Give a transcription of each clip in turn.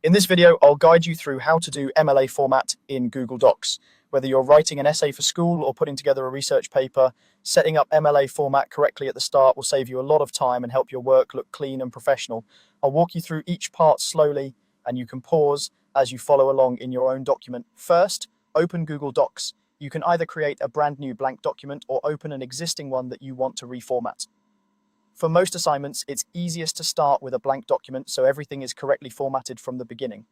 In this video, I'll guide you through how to do MLA format in Google Docs. Whether you're writing an essay for school or putting together a research paper, setting up MLA format correctly at the start will save you a lot of time and help your work look clean and professional. I'll walk you through each part slowly, and you can pause as you follow along in your own document. First, open Google Docs. You can either create a brand new blank document or open an existing one that you want to reformat. For most assignments, it's easiest to start with a blank document so everything is correctly formatted from the beginning.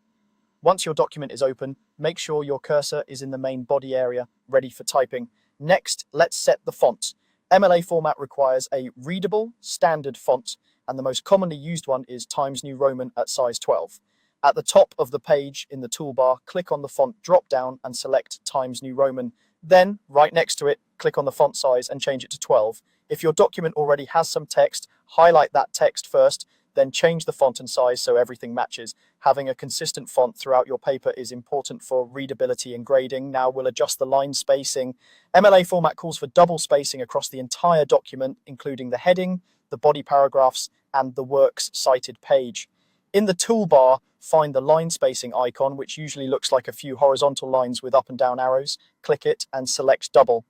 Once your document is open, make sure your cursor is in the main body area, ready for typing. Next, let's set the font. MLA format requires a readable, standard font, and the most commonly used one is Times New Roman at size 12. At the top of the page in the toolbar, click on the font drop-down and select Times New Roman. Then, right next to it, click on the font size and change it to 12. If your document already has some text, highlight that text first, then change the font and size so everything matches. Having a consistent font throughout your paper is important for readability and grading. Now we'll adjust the line spacing. MLA format calls for double spacing across the entire document, including the heading, the body paragraphs, and the works cited page. In the toolbar, find the line spacing icon, which usually looks like a few horizontal lines with up and down arrows. Click it and select double.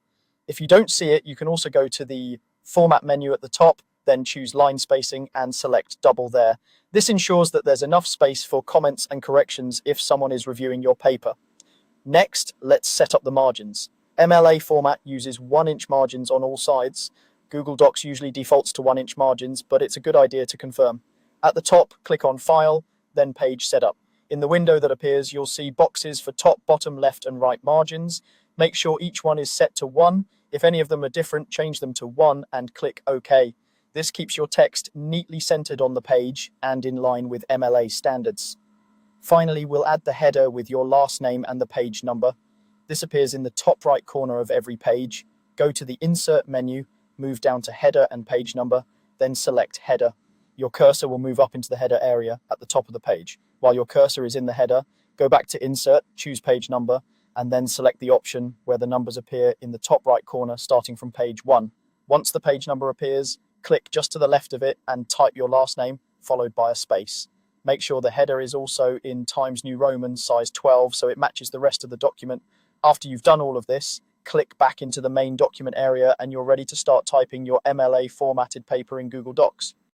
If you don't see it, you can also go to the Format menu at the top, then choose line spacing and select double there. This ensures that there's enough space for comments and corrections if someone is reviewing your paper. Next, let's set up the margins. MLA format uses 1-inch margins on all sides. Google Docs usually defaults to 1-inch margins, but it's a good idea to confirm. At the top, click on File, then Page Setup. In the window that appears, you'll see boxes for top, bottom, left, and right margins. Make sure each one is set to 1. If any of them are different, change them to 1 and click OK. This keeps your text neatly centered on the page and in line with MLA standards. Finally, we'll add the header with your last name and the page number. This appears in the top right corner of every page. Go to the Insert menu, move down to Header and Page Number, then select Header. Your cursor will move up into the header area at the top of the page. While your cursor is in the header, go back to Insert, choose Page Number, and then select the option where the numbers appear in the top right corner starting from page 1. Once the page number appears, click just to the left of it and type your last name, followed by a space. Make sure the header is also in Times New Roman size 12 so it matches the rest of the document. After you've done all of this, click back into the main document area and you're ready to start typing your MLA formatted paper in Google Docs.